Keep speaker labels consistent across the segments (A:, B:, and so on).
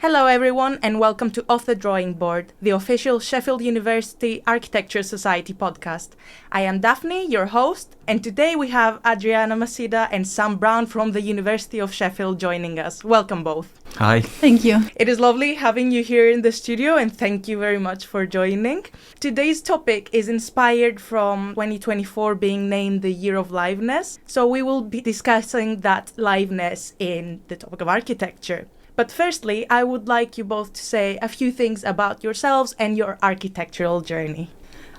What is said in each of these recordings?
A: Hello everyone and welcome to Off the Drawing Board, the official Sheffield University Architecture Society podcast. I am Daphne, your host, and today we have Adriana Masida and Sam Brown from the University of Sheffield joining us. Welcome both.
B: Hi.
C: Thank you.
A: It is lovely having you here in the studio and thank you very much for joining. Today's topic is inspired from 2024 being named the Year of Liveness, so we will be discussing that liveness in the topic of architecture. But firstly, I would like you both to say a few things about yourselves and your architectural journey.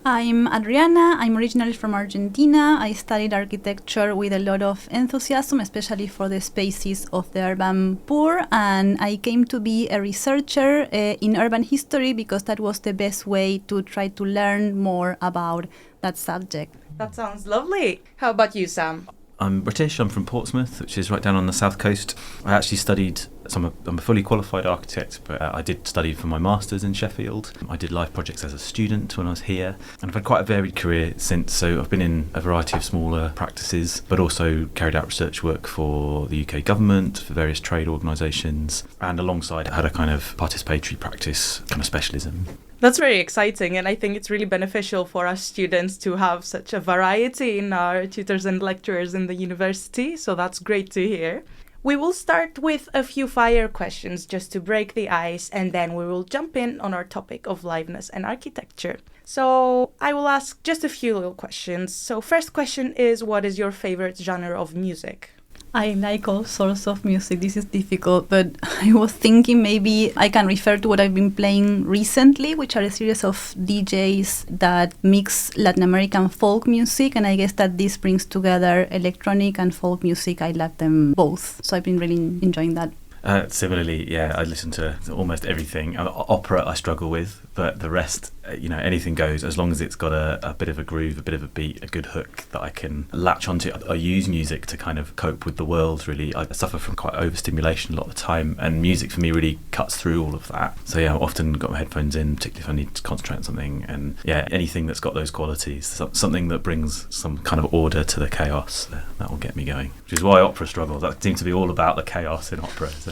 C: I'm Adriana. I'm originally from Argentina. I studied architecture with a lot of enthusiasm, especially for the spaces of the urban poor. And I came to be a researcher in urban history because that was the best way to try to learn more about that subject.
A: That sounds lovely. How about you, Sam?
B: I'm British. I'm from Portsmouth, which is right down on the south coast. I actually studied, so I'm a fully qualified architect, but I did study for my master's in Sheffield. I did life projects as a student when I was here, and I've had quite a varied career since. So I've been in a variety of smaller practices, but also carried out research work for the UK government, for various trade organisations, and alongside had a kind of participatory practice kind of specialism.
A: That's very exciting, and I think it's really beneficial for us students to have such a variety in our tutors and lecturers in the university, so that's great to hear. We will start with a few fire questions just to break the ice, and then we will jump in on our topic of liveness and architecture. So I will ask just a few little questions. So first question is, what is your favorite genre of music?
C: I like all sorts of music. This is difficult, but I was thinking maybe I can refer to what I've been playing recently, which are a series of DJs that mix Latin American folk music, and I guess that this brings together electronic and folk music. I like them both, so I've been really enjoying that.
B: Similarly, yeah, I listen to almost everything. Opera I struggle with, but the rest, anything goes as long as it's got a bit of a groove, a bit of a beat, a good hook that I can latch onto. I use music to kind of cope with the world, really. I suffer from quite overstimulation a lot of the time, and music for me really cuts through all of that. So yeah, I've often got my headphones in, particularly if I need to concentrate on something, and yeah, anything that's got those qualities, something that brings some kind of order to the chaos, that will get me going. Which is why opera struggles. That seems to be all about the chaos in opera. So.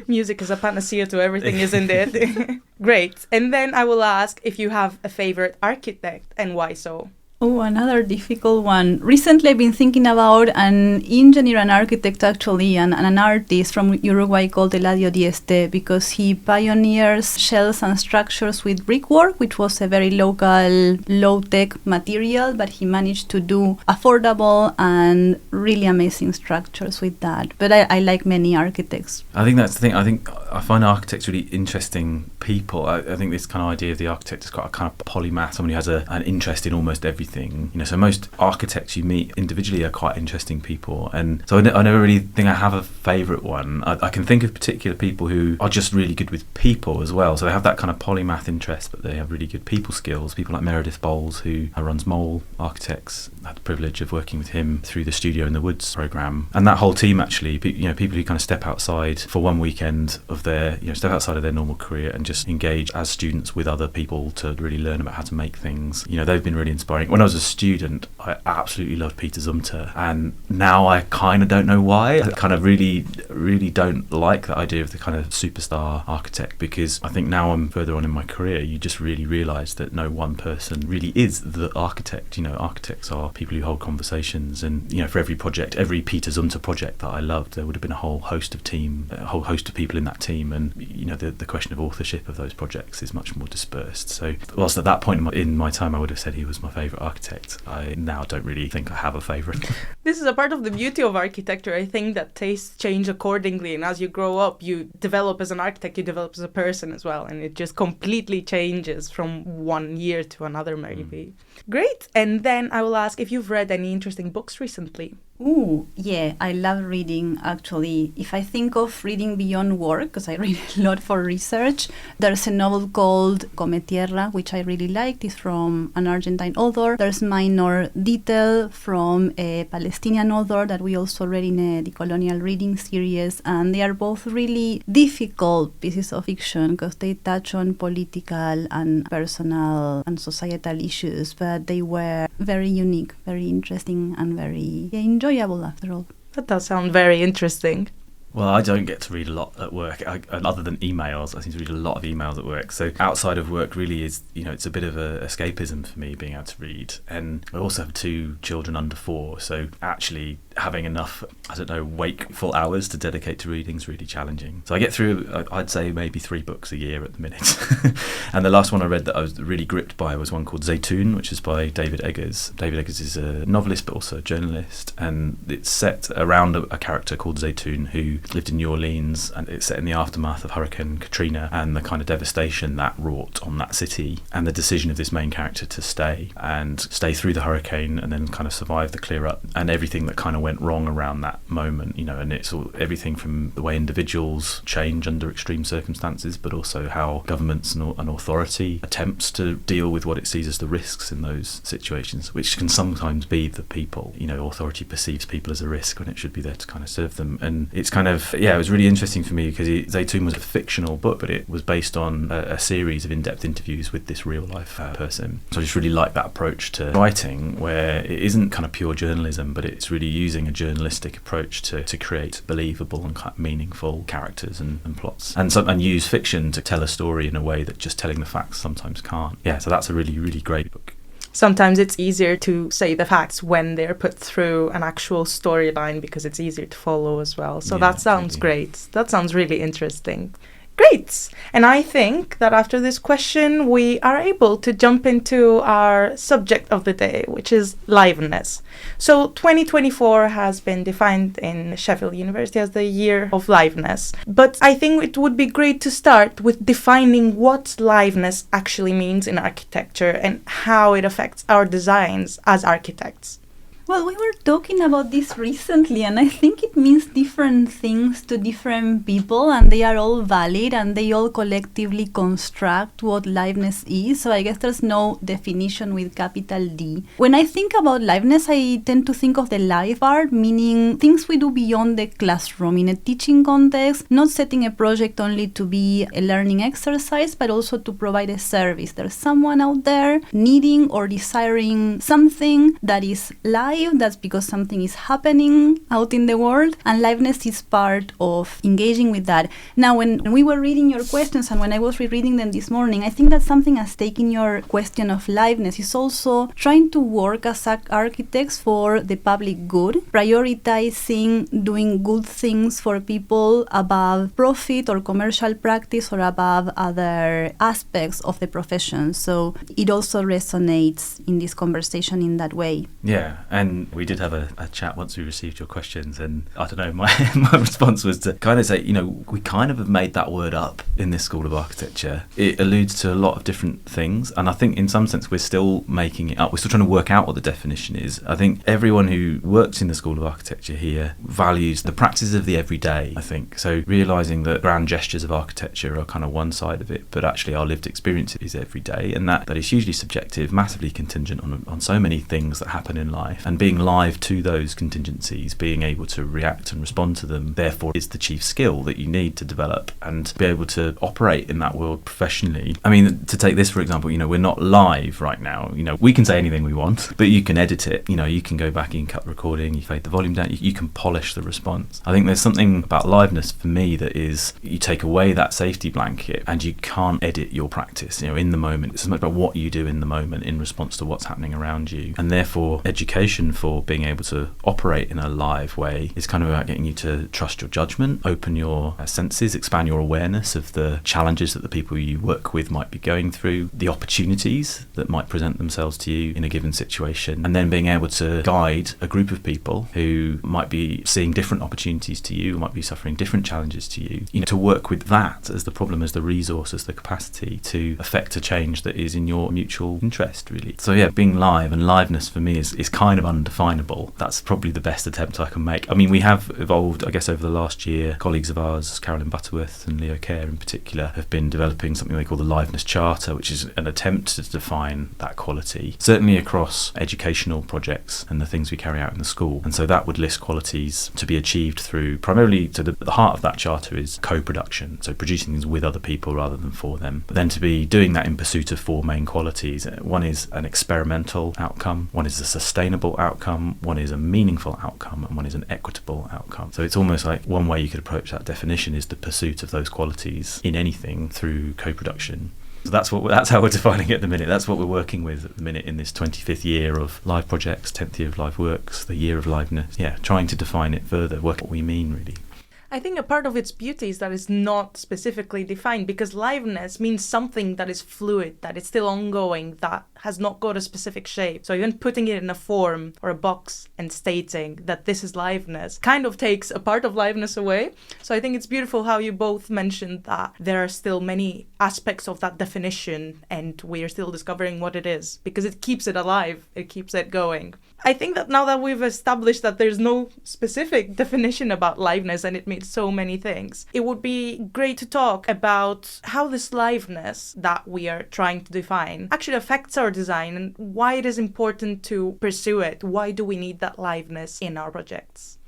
A: Music is a panacea to everything, isn't it? Great. And then I will ask if you have a favorite architect and why so.
C: Oh, another difficult one. Recently, I've been thinking about an engineer and architect, actually, and an artist from Uruguay called Eladio Dieste, because he pioneers shells and structures with brickwork, which was a very local, low-tech material, but he managed to do affordable and really amazing structures with that. But I like many architects.
B: I think that's the thing. I find architects really interesting people. I think this kind of idea of the architect is quite a kind of polymath, somebody who has an interest in almost everything. So most architects you meet individually are quite interesting people, and so I never really think I have a favourite one. I can think of particular people who are just really good with people as well, so they have that kind of polymath interest, but they have really good people skills. People like Meredith Bowles, who runs Mole Architects. I had the privilege of working with him through the Studio in the Woods programme, and that whole team actually, people who kind of step outside for one weekend of their, step outside of their normal career and just engage as students with other people to really learn about how to make things. They've been really inspiring. When I was a student, I absolutely loved Peter Zumthor, and now I kind of don't know why. I kind of really, really don't like that idea of the kind of superstar architect, because I think now I'm further on in my career, you just really realise that no one person really is the architect. Architects are people who hold conversations, and for every project, every Peter Zumthor project that I loved, there would have been a whole host of people in that team, and the question of authorship of those projects is much more dispersed. So whilst at that point in my time I would have said he was my favourite architect, I now don't really think I have a favourite.
A: This is a part of the beauty of architecture. I think that tastes change accordingly, and as you grow up, you develop as an architect, you develop as a person as well, and it just completely changes from one year to another, maybe. Great. And then I will ask if you've read any interesting books recently.
C: Ooh, yeah, I love reading, actually. If I think of reading beyond work, because I read a lot for research, there's a novel called Come Tierra, which I really liked. It's from an Argentine author. There's Minor Detail from a Palestinian author that we also read in a decolonial reading series, and they are both really difficult pieces of fiction because they touch on political and personal and societal issues, but they were very unique, very interesting, and very enjoyable after all.
A: That does sound very interesting.
B: Well, I don't get to read a lot at work, other than emails. I seem to read a lot of emails at work. So outside of work really is, it's a bit of a escapism for me being able to read. And I also have 2 children under 4. So actually having enough, wakeful hours to dedicate to reading is really challenging. So I get through, I'd say maybe 3 books a year at the minute. And the last one I read that I was really gripped by was one called Zaytoun, which is by David Eggers. David Eggers is a novelist but also a journalist. And it's set around a character called Zaytoun who lived in New Orleans, and it's set in the aftermath of Hurricane Katrina and the kind of devastation that wrought on that city, and the decision of this main character to stay through the hurricane and then kind of survive the clear up, and everything that kind of went wrong around that moment, and it's all, everything from the way individuals change under extreme circumstances, but also how governments and authority attempts to deal with what it sees as the risks in those situations, which can sometimes be the people. Authority perceives people as a risk when it should be there to kind of serve them. And it's kind of, it was really interesting for me because Zaytoun was a fictional book, but it was based on a series of in-depth interviews with this real life person. So I just really like that approach to writing, where it isn't kind of pure journalism, but it's really using a journalistic approach to create believable and kind of meaningful characters and plots, and use fiction to tell a story in a way that just telling the facts sometimes can't. So that's a really, really great book.
A: Sometimes it's easier to say the facts when they're put through an actual storyline because it's easier to follow as well. So that sounds great. That sounds really interesting. Great. And I think that after this question, we are able to jump into our subject of the day, which is liveness. So 2024 has been defined in Sheffield University as the year of liveness. But I think it would be great to start with defining what liveness actually means in architecture and how it affects our designs as architects.
C: Well, we were talking about this recently, and I think it means different things to different people, and they are all valid, and they all collectively construct what liveness is. So I guess there's no definition with capital D. When I think about liveness, I tend to think of the live art, meaning things we do beyond the classroom in a teaching context, not setting a project only to be a learning exercise, but also to provide a service. There's someone out there needing or desiring something that is live. That's because something is happening out in the world, and liveness is part of engaging with that. Now, when we were reading your questions and when I was rereading them this morning, I think that something as taking your question of liveness is also trying to work as architects for the public good, prioritizing doing good things for people above profit or commercial practice or above other aspects of the profession. So it also resonates in this conversation in that way.
B: Yeah, and we did have a chat once we received your questions, and I don't know, my response was to kind of say, we kind of have made that word up in this School of Architecture. It alludes to a lot of different things, and I think in some sense we're still making it up. We're still trying to work out what the definition is. I think everyone who works in the School of Architecture here values the practices of the everyday, I think. So realising that grand gestures of architecture are kind of one side of it, but actually our lived experience is every day, and that is hugely subjective, massively contingent on so many things that happen in life. And being live to those contingencies, being able to react and respond to them, therefore is the chief skill that you need to develop and be able to operate in that world professionally. I mean, to take this for example, we're not live right now. We can say anything we want, but you can edit it. You can go back, you can cut the recording, you fade the volume down, you can polish the response. I think there's something about liveness for me that is, you take away that safety blanket and you can't edit your practice, in the moment. It's as much about what you do in the moment in response to what's happening around you. And therefore, education for being able to operate in a live way is kind of about getting you to trust your judgment, open your senses, expand your awareness of the challenges that the people you work with might be going through, the opportunities that might present themselves to you in a given situation, and then being able to guide a group of people who might be seeing different opportunities to you, might be suffering different challenges to you, to work with that as the problem, as the resource, as the capacity to affect a change that is in your mutual interest, really. So yeah, being live and liveness for me is kind of undefinable. That's probably the best attempt I can make. I mean, we have evolved, I guess, over the last year. Colleagues of ours, Carolyn Butterworth and Leo Kerr in particular have been developing something they call the Liveness Charter, which is an attempt to define that quality, certainly across educational projects and the things we carry out in the school. And so that would list qualities to be achieved through, primarily to the heart of that charter is co-production, so producing things with other people rather than for them. But then to be doing that in pursuit of four main qualities. One is an experimental outcome, one is a sustainable outcome, one is a meaningful outcome, and one is an equitable outcome. So it's almost like one way you could approach that definition is the pursuit of those qualities in anything through co-production. So that's how we're defining it at the minute. That's what we're working with at the minute in this 25th year of live projects, 10th year of live works, the year of liveness. Yeah, trying to define it further, work what we mean really.
A: I think a part of its beauty is that it's not specifically defined, because liveness means something that is fluid, that is still ongoing, that has not got a specific shape. So even putting it in a form or a box and stating that this is liveness kind of takes a part of liveness away. So I think it's beautiful how you both mentioned that there are still many aspects of that definition and we are still discovering what it is, because it keeps it alive, it keeps it going. I think that now that we've established that there's no specific definition about liveness and it means so many things, it would be great to talk about how this liveness that we are trying to define actually affects our design and why it is important to pursue it. Why do we need that liveness in our projects?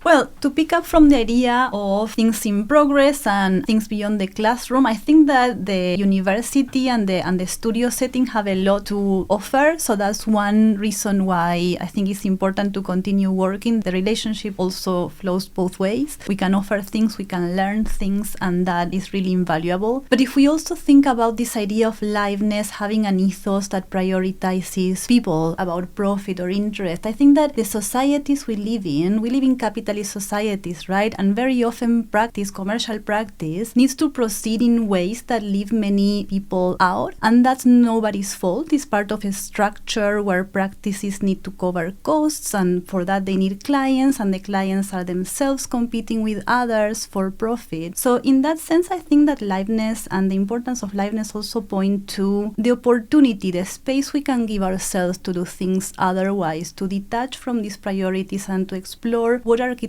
C: Well, to pick up from the idea of things in progress and things beyond the classroom, I think that the university and the studio setting have a lot to offer. So that's one reason why I think it's important to continue working. The relationship also flows both ways. We can offer things, we can learn things, and that is really invaluable. But if we also think about this idea of liveness, having an ethos that prioritizes people about profit or interest, I think that the societies we live in capitalist societies, right? And very often commercial practice, needs to proceed in ways that leave many people out. And that's nobody's fault. It's part of a structure where practices need to cover costs, and for that they need clients, and the clients are themselves competing with others for profit. So in that sense, I think that liveness and the importance of liveness also point to the opportunity, the space we can give ourselves to do things otherwise, to detach from these priorities and to explore what architecture,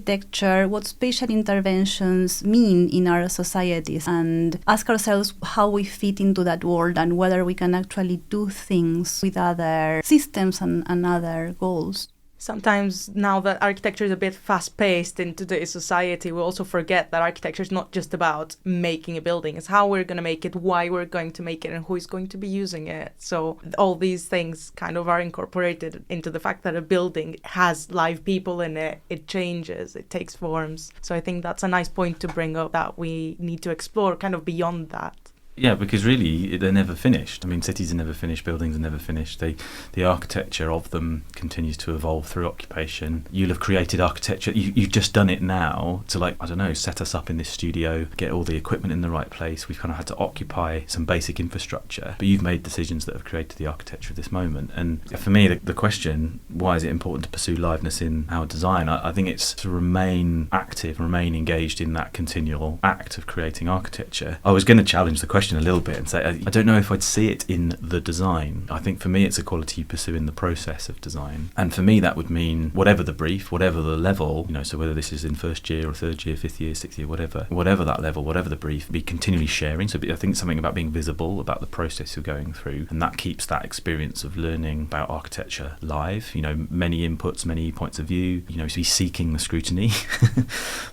C: what spatial interventions mean in our societies, and ask ourselves how we fit into that world and whether we can actually do things with other systems and other goals.
A: Sometimes now that architecture is a bit fast-paced in today's society, we also forget that architecture is not just about making a building. It's how we're going to make it, why we're going to make it, and who is going to be using it. So all these things kind of are incorporated into the fact that a building has live people in it. It changes, it takes forms. So I think that's a nice point to bring up, that we need to explore kind of beyond that.
B: Yeah, because really they're never finished. I mean, cities are never finished, buildings are never finished. The architecture of them continues to evolve through occupation. You'll have created architecture. You've just done it now to, set us up in this studio, get all the equipment in the right place. We've kind of had to occupy some basic infrastructure. But you've made decisions that have created the architecture of this moment. And for me, the question, why is it important to pursue liveness in our design? I think it's to remain active, remain engaged in that continual act of creating architecture. I was going to challenge the question a little bit and say, I don't know if I'd see it in the design. I think for me it's a quality you pursue in the process of design. And for me that would mean whatever the brief, whatever the level, so whether this is in first year or third year, fifth year, sixth year, whatever that level, whatever the brief, be continually sharing. So I think something about being visible about the process you're going through, and that keeps that experience of learning about architecture live. Many inputs, many points of view, be seeking the scrutiny.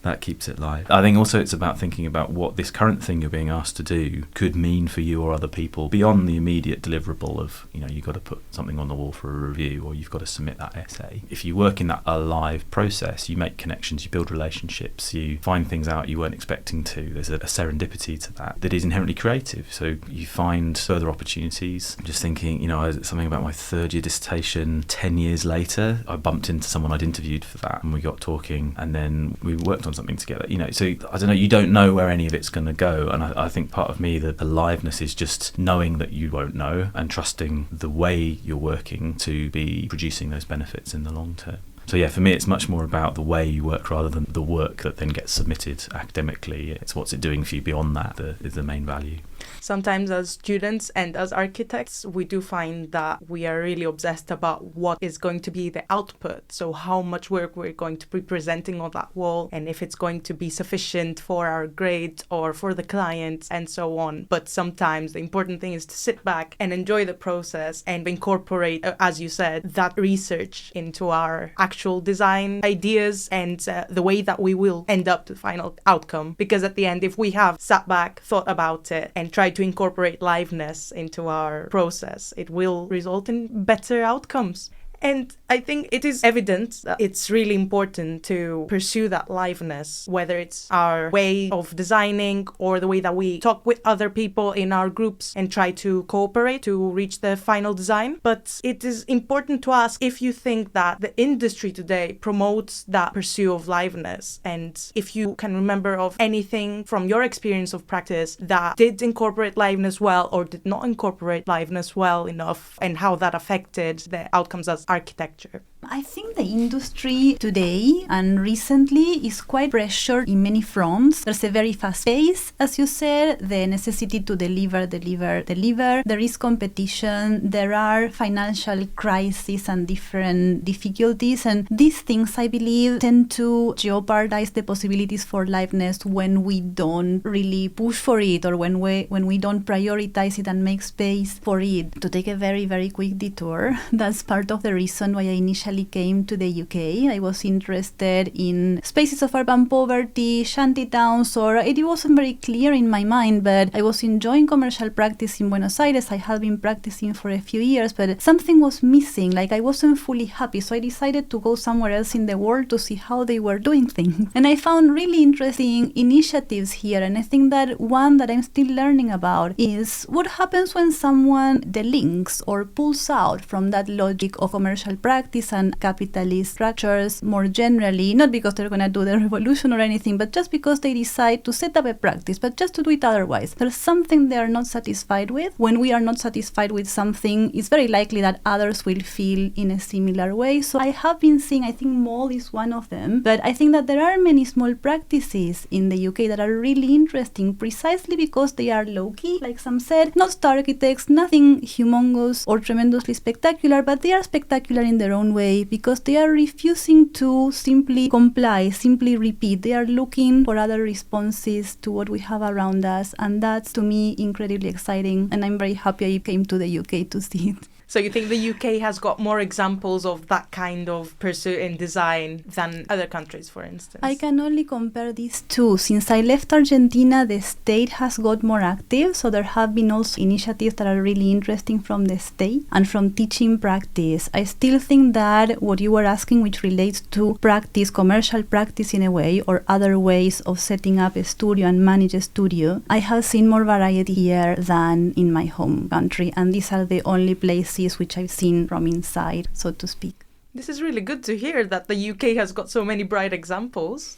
B: That keeps it live. I think also it's about thinking about what this current thing you're being asked to do could mean for you or other people beyond the immediate deliverable of, you've got to put something on the wall for a review, or you've got to submit that essay. If you work in that alive process, you make connections, you build relationships, you find things out you weren't expecting to. There's a serendipity to that is inherently creative. So you find further opportunities. I'm just thinking, something about my third year dissertation 10 years later, I bumped into someone I'd interviewed for that and we got talking and then we worked on something together. So I don't know, you don't know where any of it's going to go. And I think part of me, the aliveness is just knowing that you won't know and trusting the way you're working to be producing those benefits in the long term. So yeah, for me it's much more about the way you work rather than the work that then gets submitted academically. It's what's it doing for you beyond that is the main value.
A: Sometimes as students and as architects, we do find that we are really obsessed about what is going to be the output. So how much work we're going to be presenting on that wall, and if it's going to be sufficient for our grade or for the client and so on. But sometimes the important thing is to sit back and enjoy the process and incorporate, as you said, that research into our actual design ideas and the way that we will end up to the final outcome. Because at the end, if we have sat back, thought about it, and tried to incorporate liveness into our process, it will result in better outcomes. And I think it is evident that it's really important to pursue that liveness, whether it's our way of designing or the way that we talk with other people in our groups and try to cooperate to reach the final design. But it is important to ask if you think that the industry today promotes that pursuit of liveness, and if you can remember of anything from your experience of practice that did incorporate liveness well or did not incorporate liveness well enough, and how that affected the outcomes as architecture.
C: I think the industry today and recently is quite pressured in many fronts. There's a very fast pace, as you said, the necessity to deliver. There is competition, there are financial crises and different difficulties, and these things, I believe, tend to jeopardize the possibilities for liveness when we don't really push for it, or when we don't prioritize it and make space for it. To take a very, very quick detour, that's part of the reason why I initially came to the UK. I was interested in spaces of urban poverty, shanty towns, or it wasn't very clear in my mind, but I was enjoying commercial practice in Buenos Aires. I had been practicing for a few years, but something was missing, like I wasn't fully happy, so I decided to go somewhere else in the world to see how they were doing things. And I found really interesting initiatives here, and I think that one that I'm still learning about is what happens when someone delinks or pulls out from that logic of commercial practice and capitalist structures more generally, not because they're going to do the revolution or anything, but just because they decide to set up a practice, but just to do it otherwise. There's something they are not satisfied with. When we are not satisfied with something, it's very likely that others will feel in a similar way. So I have been seeing, I think mall is one of them, but I think that there are many small practices in the UK that are really interesting precisely because they are low-key, like Sam said, not star architects, nothing humongous or tremendously spectacular, but they are spectacular in their own way because they are refusing to simply comply, simply repeat. They are looking for other responses to what we have around us, and that's to me incredibly exciting, and I'm very happy I came to the UK to see it.
A: So you think the UK has got more examples of that kind of pursuit in design than other countries, for instance?
C: I can only compare these two. Since I left Argentina, the state has got more active, so there have been also initiatives that are really interesting from the state and from teaching practice. I still think that what you were asking, which relates to practice, commercial practice in a way, or other ways of setting up a studio and manage a studio, I have seen more variety here than in my home country, and these are the only places which I've seen from inside, so to speak.
A: This is really good to hear that the UK has got so many bright examples.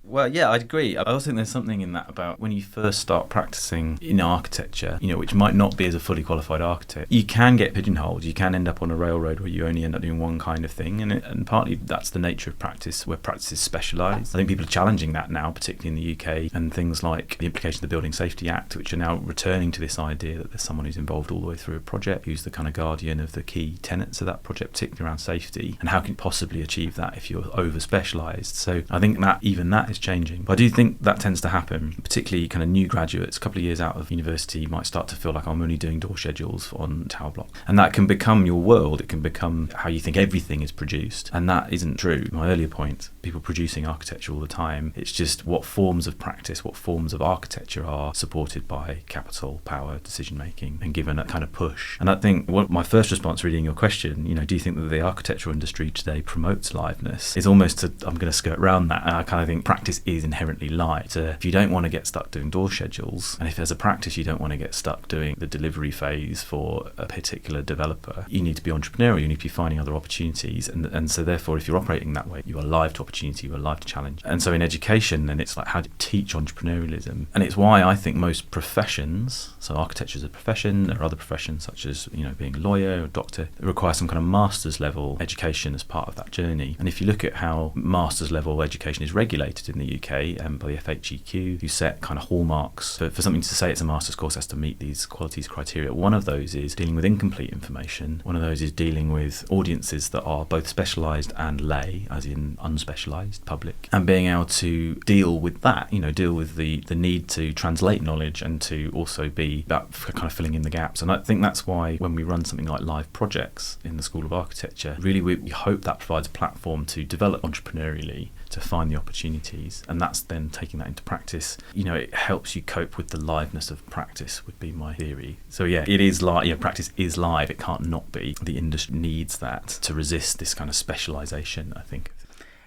B: Well, yeah, I'd agree. I also think there's something in that about when you first start practicing in architecture, which might not be as a fully qualified architect, you can get pigeonholed. You can end up on a railroad where you only end up doing one kind of thing. And partly that's the nature of practice, where practice is specialised. I think people are challenging that now, particularly in the UK, and things like the implication of the Building Safety Act, which are now returning to this idea that there's someone who's involved all the way through a project, who's the kind of guardian of the key tenets of that project, particularly around safety. And how can you possibly achieve that if you're over-specialised? So I think that even that is changing. But I do think that tends to happen, particularly kind of new graduates, a couple of years out of university, might start to feel like I'm only doing door schedules on tower block. And that can become your world. It can become how you think everything is produced. And that isn't true. My earlier point, people producing architecture all the time, it's just what forms of practice, what forms of architecture are supported by capital, power, decision making, and given a kind of push. And I think my first response reading your question, do you think that the architectural industry today promotes liveness, is almost I'm going to skirt around that. And I kind of think practice is inherently live. So if you don't want to get stuck doing door schedules, and if as a practice you don't want to get stuck doing the delivery phase for a particular developer, you need to be entrepreneurial, you need to be finding other opportunities, and so therefore if you're operating that way, you are live to opportunity, you are live to challenge. And so in education, then it's like, how do you teach entrepreneurialism? And it's why I think most professions, so architecture is a profession, there are other professions such as being a lawyer or a doctor, that require some kind of master's level education as part of that journey. And if you look at how master's level education is regulated in the UK by the FHEQ, who set kind of hallmarks for something to say it's a master's course has to meet these qualities criteria. One of those is dealing with incomplete information. One of those is dealing with audiences that are both specialised and lay, as in unspecialised public, and being able to deal with that, deal with the need to translate knowledge and to also be that kind of filling in the gaps. And I think that's why when we run something like live projects in the School of Architecture, really we hope that provides a platform to develop entrepreneurially, to find the opportunities, and that's then taking that into practice. It helps you cope with the liveness of practice, would be my theory. So yeah, it is live. Practice is live. It can't not be. The industry needs that to resist this kind of specialisation, I think.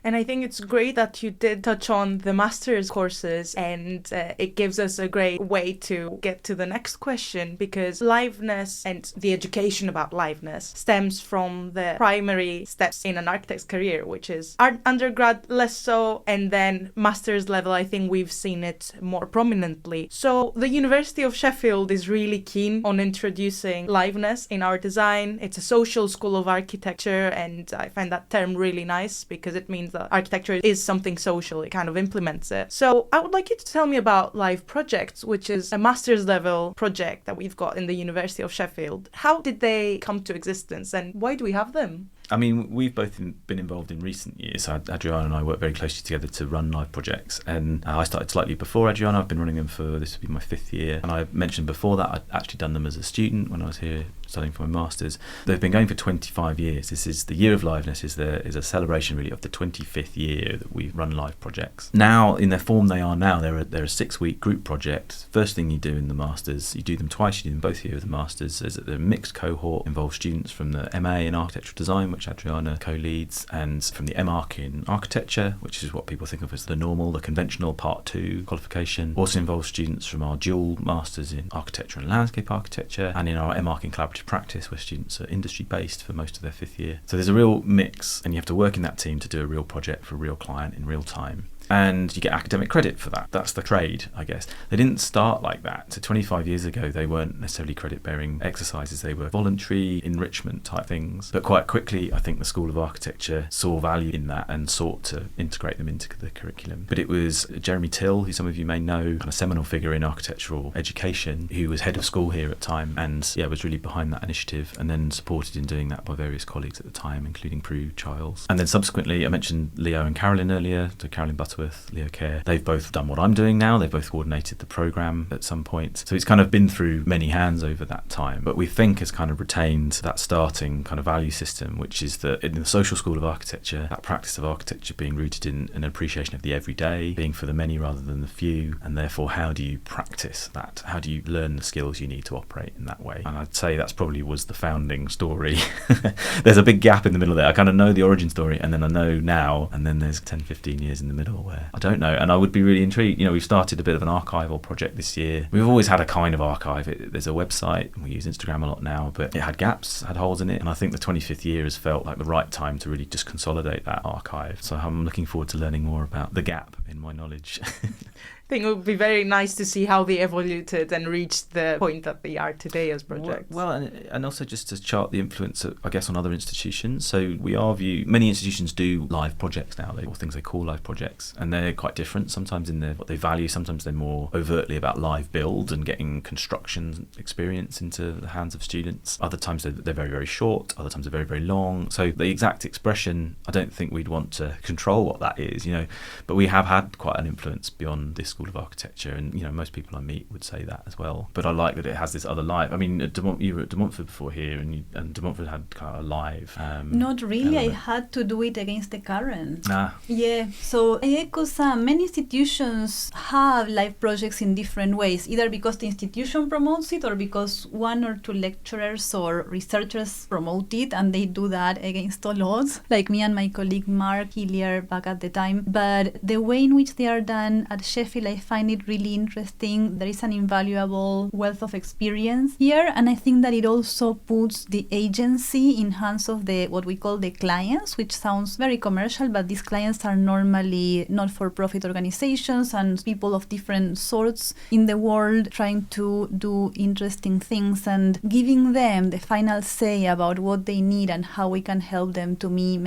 A: And I think it's great that you did touch on the master's courses, and it gives us a great way to get to the next question, because liveness and the education about liveness stems from the primary steps in an architect's career, which is undergrad less so, and then master's level, I think we've seen it more prominently. So the University of Sheffield is really keen on introducing liveness in our design. It's a social school of architecture, and I find that term really nice because it means that architecture is something social. It kind of implements it. So I would like you to tell me about Live Projects, which is a master's level project that we've got in the University of Sheffield. How did they come to existence, and why do we have them?
B: I mean, we've both been involved in recent years. Adriana and I work very closely together to run live projects, and I started slightly before Adriana. I've been running them for, this will be my 5th year, and I mentioned before that I'd actually done them as a student when I was here studying for my master's. They've been going for 25 years. This is the year of liveness, is a celebration really of the 25th year that we've run live projects. Now, in their form they are now, they're a 6-week group project. First thing you do in the masters, you do them twice, you do them both here with the masters. There's a mixed cohort, involves students from the MA in architectural design, which Adriana co-leads, and from the MArch in architecture, which is what people think of as the normal, the conventional Part 2 qualification. Also involves students from our dual masters in architecture and landscape architecture, and in our MArch in collaborative practice, where students are industry based for most of their 5th year. So there's a real mix, and you have to work in that team to do a real project for a real client in real time. And you get academic credit for that. That's the trade, I guess. They didn't start like that. So 25 years ago, they weren't necessarily credit-bearing exercises. They were voluntary enrichment type things. But quite quickly, I think the School of Architecture saw value in that and sought to integrate them into the curriculum. But it was Jeremy Till, who some of you may know, kind of seminal figure in architectural education, who was head of school here at the time, and was really behind that initiative, and then supported in doing that by various colleagues at the time, including Prue Childs. And then subsequently, I mentioned Leo and Carolyn earlier, so Carolyn Butterworth, Leo Kerr. They've both done what I'm doing now. They've both coordinated the programme at some point. So it's kind of been through many hands over that time. But we think has kind of retained that starting kind of value system, which is that in the social school of architecture, that practice of architecture being rooted in an appreciation of the everyday, being for the many rather than the few, and therefore how do you practice that? How do you learn the skills you need to operate in that way? And I'd say that's probably was the founding story. There's a big gap in the middle there. I kind of know the origin story, and then I know now, and then there's 10, 15 years in the middle where I don't know. And I would be really intrigued. We've started a bit of an archival project this year. We've always had a kind of archive. There's a website, and we use Instagram a lot now, but it had gaps, had holes in it. And I think the 25th year has felt like the right time to really just consolidate that archive. So I'm looking forward to learning more about the gap in my knowledge.
A: I think it would be very nice to see how they evolved and reached the point that they are today as projects.
B: Well, and also just to chart the influence, I guess, on other institutions. So many institutions do live projects now, or things they call live projects, and they're quite different. Sometimes in what they value, sometimes they're more overtly about live build and getting construction experience into the hands of students. Other times they're very, very short. Other times they're very, very long. So the exact expression, I don't think we'd want to control what that is, but we have had quite an influence beyond this School of Architecture, and most people I meet would say that as well. But I like that it has this other live. I mean, you were at De Montfort before here, and De Montfort had kind of a live.
C: Not really.
B: element.
C: I had to do it against the current.
B: Ah.
C: Yeah. So I echo Sam. Many institutions have live projects in different ways, either because the institution promotes it or because 1 or 2 lecturers or researchers promote it, and they do that against all odds, like me and my colleague Mark Hillier back at the time. But the way in which they are done at Sheffield, I find it really interesting. There is an invaluable wealth of experience here, and I think that it also puts the agency in hands of what we call the clients, which sounds very commercial, but these clients are normally not-for-profit organizations and people of different sorts in the world trying to do interesting things, and giving them the final say about what they need and how we can help them, to me,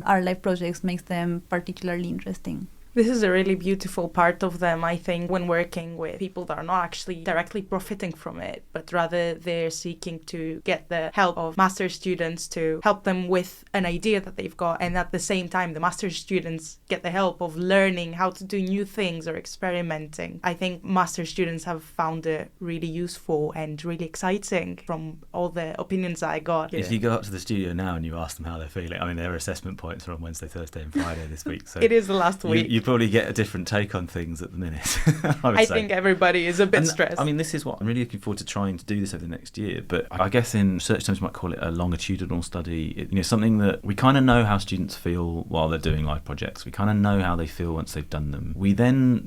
C: our life projects makes them particularly interesting.
A: This is a really beautiful part of them, I think, when working with people that are not actually directly profiting from it, but rather they're seeking to get the help of master's students to help them with an idea that they've got. And at the same time, the master's students get the help of learning how to do new things or experimenting. I think master's students have found it really useful and really exciting from all the opinions that I got.
B: If you go up to the studio now and you ask them how they're feeling, I mean, their assessment points are on Wednesday, Thursday and Friday this week. So
A: it is the last week.
B: You probably get a different take on things at the minute.
A: I think everybody is a bit stressed.
B: I mean, this is what I'm really looking forward to trying to do this over the next year. But I guess in research terms, you might call it a longitudinal study. Something that we kind of know how students feel while they're doing live projects. We kind of know how they feel once they've done them.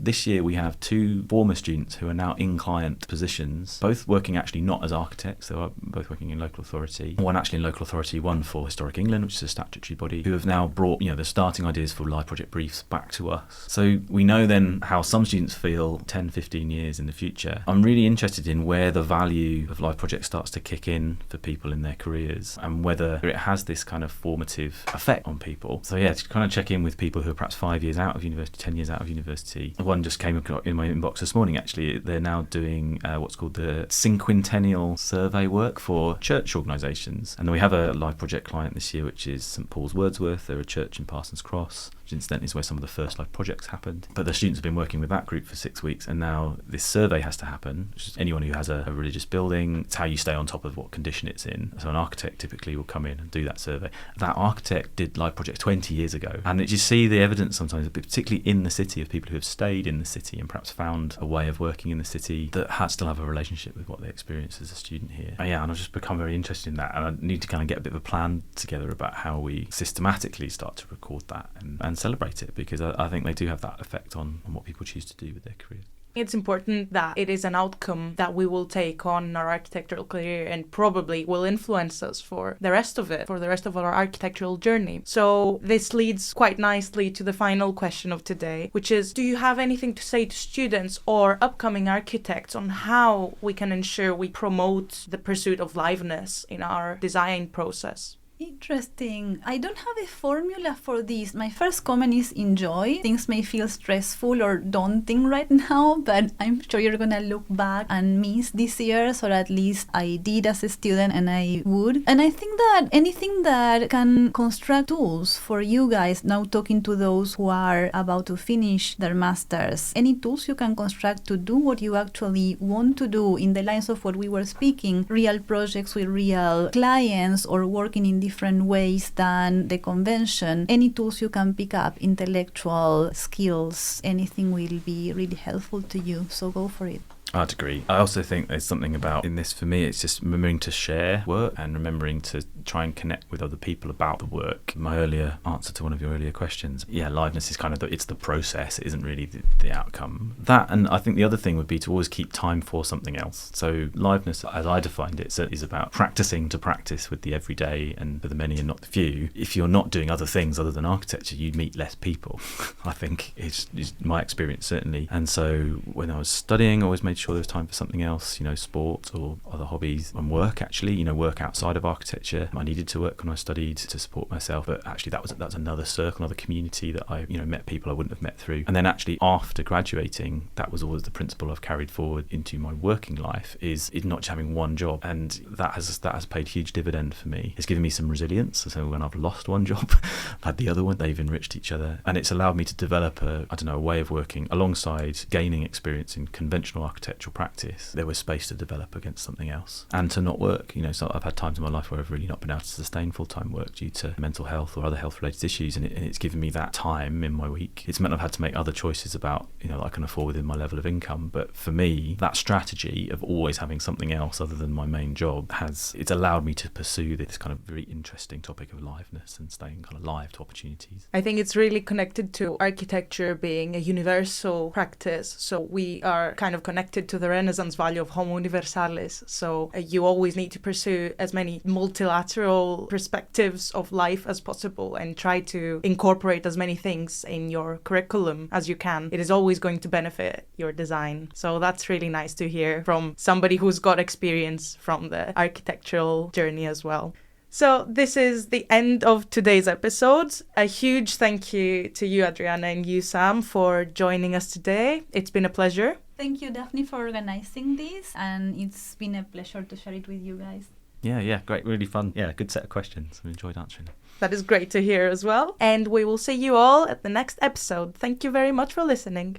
B: This year, we have 2 former students who are now in client positions, both working actually not as architects. They are both working in local authority. One actually in local authority, one for Historic England, which is a statutory body, who have now brought the starting ideas for live project briefs back to us. So we know then how some students feel 10, 15 years in the future. I'm really interested in where the value of live projects starts to kick in for people in their careers and whether it has this kind of formative effect on people. So to kind of check in with people who are perhaps 5 years out of university, 10 years out of university. One just came in my inbox this morning, actually. They're now doing what's called the cinquentennial survey work for church organisations. And then we have a live project client this year, which is St Paul's Wordsworth. They're a church in Parsons Cross, which incidentally is where some of the first live projects happened. But the students have been working with that group for 6 weeks, and now this survey has to happen, which is anyone who has a religious building. It's how you stay on top of what condition it's in. So an architect typically will come in and do that survey. That architect did live projects 20 years ago. And you see the evidence sometimes, particularly in the city, of people who have stayed in the city and perhaps found a way of working in the city that still have a relationship with what they experienced as a student here. And I've just become very interested in that, and I need to kind of get a bit of a plan together about how we systematically start to record that and celebrate it, because I think they do have that effect on what people choose to do with their careers.
A: It's important that it is an outcome that we will take on in our architectural career and probably will influence us for the rest of it, for the rest of our architectural journey. So this leads quite nicely to the final question of today, which is, do you have anything to say to students or upcoming architects on how we can ensure we promote the pursuit of liveness in our design process?
C: Interesting. I don't have a formula for this. My first comment is enjoy. Things may feel stressful or daunting right now, but I'm sure you're going to look back and miss these years, or at least I did as a student and I would. And I think that anything that can construct tools for you guys, now talking to those who are about to finish their masters, any tools you can construct to do what you actually want to do in the lines of what we were speaking, real projects with real clients or working in different ways than the convention. Any tools you can pick up, intellectual skills, anything will be really helpful to you. So go for it.
B: I'd agree. I also think there's something about, in this for me, it's just remembering to share work and remembering to try and connect with other people about the work. My earlier answer to one of your earlier questions, liveness is kind of it's the process, it isn't really the outcome. That, and I think the other thing would be to always keep time for something else. So liveness, as I defined it, is about practicing to practice with the everyday and for the many and not the few. If you're not doing other things other than architecture, you meet less people. I think it's my experience, certainly. And so when I was studying, I always made sure there was time for something else, sport or other hobbies, and work, actually, work outside of architecture. I needed to work when I studied to support myself, but actually that was another circle, another community that I met people I wouldn't have met through. And then actually after graduating, that was always the principle I've carried forward into my working life, is not just having one job, and that has paid huge dividend for me. It's given me some resilience, so when I've lost one job, I've had the other one. They've enriched each other, and it's allowed me to develop a way of working alongside gaining experience in conventional architectural practice. There was space to develop against something else and to not work. So I've had times in my life where I've really not been able to sustain full-time work due to mental health or other health-related issues, and it's given me that time in my week. It's meant I've had to make other choices about that I can afford within my level of income, but for me, that strategy of always having something else other than my main job it's allowed me to pursue this kind of very interesting topic of liveness and staying kind of live to opportunities.
A: I think it's really connected to architecture being a universal practice, so we are kind of connected to the Renaissance value of homo universalis. So you always need to pursue as many multilateral perspectives of life as possible and try to incorporate as many things in your curriculum as you can. It is always going to benefit your design. So that's really nice to hear from somebody who's got experience from the architectural journey as well. So this is the end of today's episode. A huge thank you to you, Adriana, and you, Sam, for joining us today. It's been a pleasure.
C: Thank you, Daphne, for organizing this, and it's been a pleasure to share it with you guys.
B: Yeah, great, really fun. Yeah, good set of questions. I enjoyed answering them.
A: That is great to hear as well. And we will see you all at the next episode. Thank you very much for listening.